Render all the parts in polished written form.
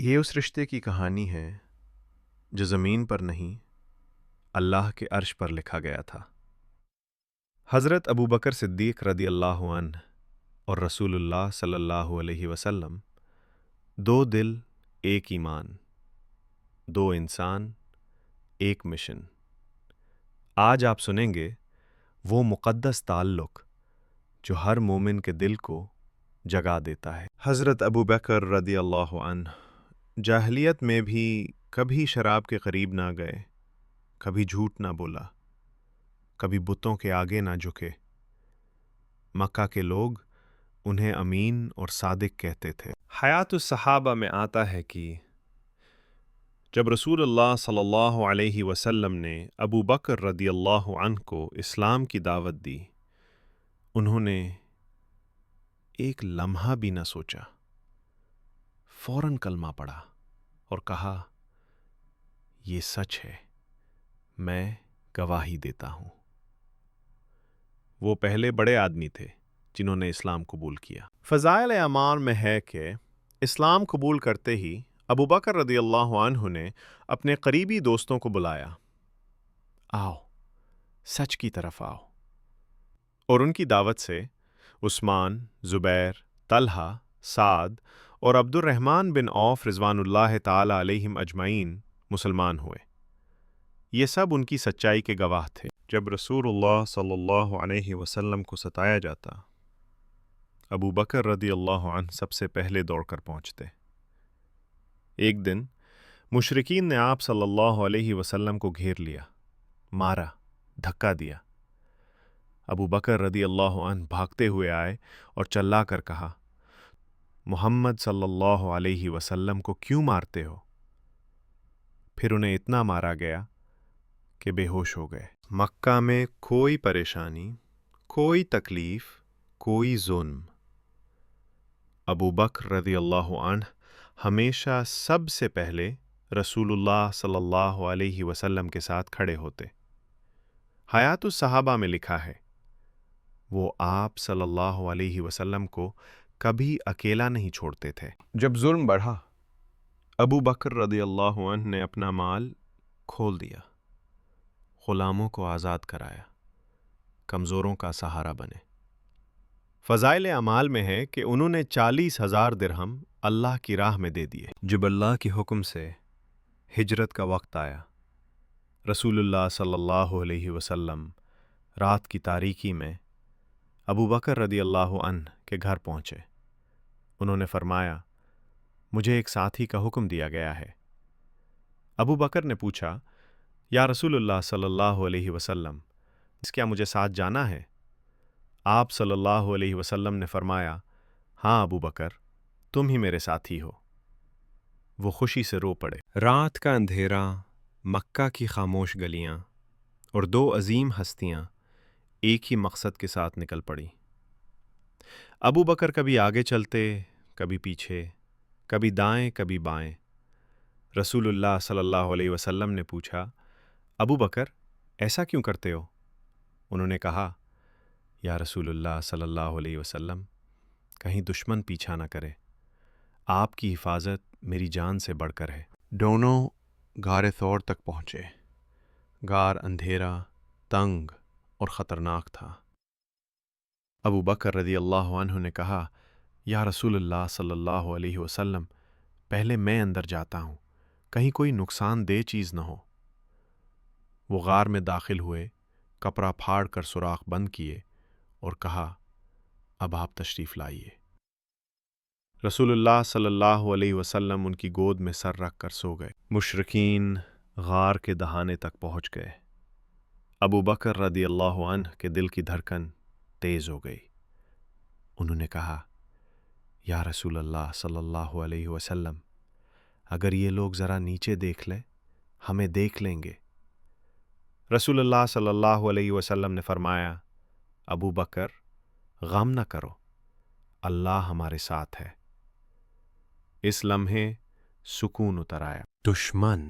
یہ اس رشتے کی کہانی ہے جو زمین پر نہیں اللہ کے عرش پر لکھا گیا تھا۔ حضرت ابو بکر صدیق رضی اللہ عنہ اور رسول اللہ صلی اللہ علیہ وسلم، دو دل ایک ایمان، دو انسان ایک مشن۔ آج آپ سنیں گے وہ مقدس تعلق جو ہر مومن کے دل کو جگا دیتا ہے۔ حضرت ابو بکر رضی اللہ عنہ جاہلیت میں بھی کبھی شراب کے قریب نہ گئے، کبھی جھوٹ نہ بولا، کبھی بتوں کے آگے نہ جھکے۔ مکہ کے لوگ انہیں امین اور صادق کہتے تھے۔ حیات الصحابہ میں آتا ہے کہ جب رسول اللہ صلی اللہ علیہ وسلم نے ابو بکر رضی اللہ عنہ کو اسلام کی دعوت دی، انہوں نے ایک لمحہ بھی نہ سوچا، فوراً کلمہ پڑھا اور کہا، یہ سچ ہے، میں گواہی دیتا ہوں۔ وہ پہلے بڑے آدمی تھے جنہوں نے اسلام قبول کیا۔ فضائل اعمال میں ہے کہ اسلام قبول کرتے ہی ابو بکر رضی اللہ عنہ نے اپنے قریبی دوستوں کو بلایا، آؤ سچ کی طرف آؤ، اور ان کی دعوت سے عثمان، زبیر، طلحہ، سعد اور عبد الرحمن بن عوف رضوان اللہ تعالی علیہم اجمعین مسلمان ہوئے۔ یہ سب ان کی سچائی کے گواہ تھے۔ جب رسول اللہ صلی اللہ علیہ وسلم کو ستایا جاتا، ابو بکر رضی اللہ عنہ سب سے پہلے دوڑ کر پہنچتے۔ ایک دن مشرکین نے آپ صلی اللہ علیہ وسلم کو گھیر لیا، مارا، دھکا دیا۔ ابو بکر رضی اللہ عنہ بھاگتے ہوئے آئے اور چلا کر کہا، محمد صلی اللہ علیہ وسلم کو کیوں مارتے ہو؟ پھر انہیں اتنا مارا گیا کہ بے ہوش ہو گئے۔ مکہ میں کوئی پریشانی، کوئی تکلیف، کوئی ظلم، ابو بکر رضی اللہ عنہ ہمیشہ سب سے پہلے رسول اللہ صلی اللہ علیہ وسلم کے ساتھ کھڑے ہوتے۔ حیات الصحابہ میں لکھا ہے، وہ آپ صلی اللہ علیہ وسلم کو کبھی اکیلا نہیں چھوڑتے تھے۔ جب ظلم بڑھا، ابو بکر رضی اللہ عنہ نے اپنا مال کھول دیا، غلاموں کو آزاد کرایا، کمزوروں کا سہارا بنے۔ فضائل اعمال میں ہے کہ انہوں نے 40,000 درہم اللہ کی راہ میں دے دیے۔ جب اللہ کے حکم سے ہجرت کا وقت آیا، رسول اللہ صلی اللہ علیہ وسلم رات کی تاریکی میں ابو بکر رضی اللہ عنہ کے گھر پہنچے۔ انہوں نے فرمایا، مجھے ایک ساتھی کا حکم دیا گیا ہے۔ ابو بکر نے پوچھا، یا رسول اللہ صلی اللہ علیہ وسلم، کیا مجھے ساتھ جانا ہے؟ آپ صلی اللہ علیہ وسلم نے فرمایا، ہاں ابو بکر، تم ہی میرے ساتھی ہو۔ وہ خوشی سے رو پڑے۔ رات کا اندھیرا، مکہ کی خاموش گلیاں اور دو عظیم ہستیاں ایک ہی مقصد کے ساتھ نکل پڑی۔ ابو بکر کبھی آگے چلتے، کبھی پیچھے، کبھی دائیں کبھی بائیں۔ رسول اللہ صلی اللہ علیہ وسلم نے پوچھا، ابو بکر ایسا کیوں کرتے ہو؟ انہوں نے کہا، یا رسول اللہ صلی اللہ علیہ وسلم، کہیں دشمن پیچھا نہ کرے، آپ کی حفاظت میری جان سے بڑھ کر ہے۔ دونوں غار ثور تک پہنچے۔ غار اندھیرا، تنگ اور خطرناک تھا۔ ابو بکر رضی اللہ عنہ نے کہا، یا رسول اللہ صلی اللہ علیہ وسلم، پہلے میں اندر جاتا ہوں، کہیں کوئی نقصان دہ چیز نہ ہو۔ وہ غار میں داخل ہوئے، کپڑا پھاڑ کر سوراخ بند کیے اور کہا، اب آپ تشریف لائیے۔ رسول اللہ صلی اللہ علیہ وسلم ان کی گود میں سر رکھ کر سو گئے۔ مشرکین غار کے دہانے تک پہنچ گئے۔ ابو بکر رضی اللہ عنہ کے دل کی دھڑکن تیز ہو گئی۔ انہوں نے کہا، یا رسول اللہ صلی اللہ علیہ وسلم، اگر یہ لوگ ذرا نیچے دیکھ لیں، ہمیں دیکھ لیں گے۔ رسول اللہ صلی اللہ علیہ وسلم نے فرمایا، ابو بکر، غم نہ کرو، اللہ ہمارے ساتھ ہے۔ اس لمحے سکون اتر آیا۔ دشمن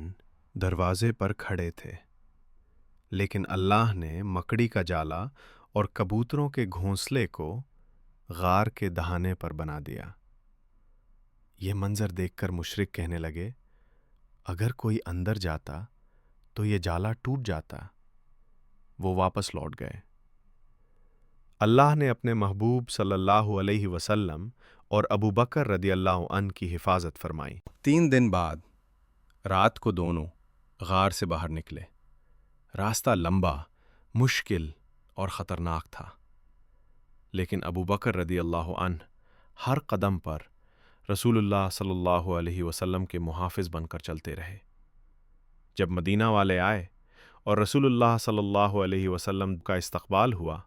دروازے پر کھڑے تھے، لیکن اللہ نے مکڑی کا جالا اور کبوتروں کے گھونسلے کو غار کے دہانے پر بنا دیا۔ یہ منظر دیکھ کر مشرک کہنے لگے، اگر کوئی اندر جاتا تو یہ جالا ٹوٹ جاتا۔ وہ واپس لوٹ گئے۔ اللہ نے اپنے محبوب صلی اللہ علیہ وسلم اور ابو بکر رضی اللہ عنہ کی حفاظت فرمائی۔ 3 دن بعد رات کو دونوں غار سے باہر نکلے۔ راستہ لمبا، مشکل اور خطرناک تھا، لیکن ابو بکر رضی اللہ عنہ ہر قدم پر رسول اللہ صلی اللہ علیہ وسلم کے محافظ بن کر چلتے رہے۔ جب مدینہ والے آئے اور رسول اللہ صلی اللہ علیہ وسلم کا استقبال ہوا،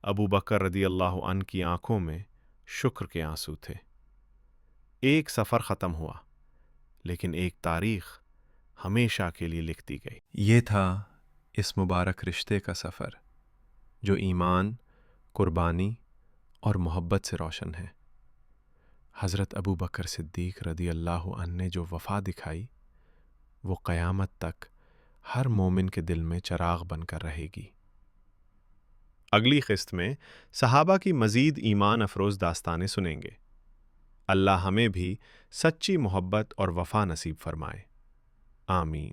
ابو بکر رضی اللہ عنہ کی آنکھوں میں شکر کے آنسو تھے۔ ایک سفر ختم ہوا، لیکن ایک تاریخ ہمیشہ کے لیے لکھ دی گئی۔ یہ تھا اس مبارک رشتے کا سفر جو ایمان، قربانی اور محبت سے روشن ہے۔ حضرت ابو بکر صدیق رضی اللہ عنہ نے جو وفا دکھائی، وہ قیامت تک ہر مومن کے دل میں چراغ بن کر رہے گی۔ اگلی قسط میں صحابہ کی مزید ایمان افروز داستانیں سنیں گے۔ اللہ ہمیں بھی سچی محبت اور وفا نصیب فرمائے۔ آمین۔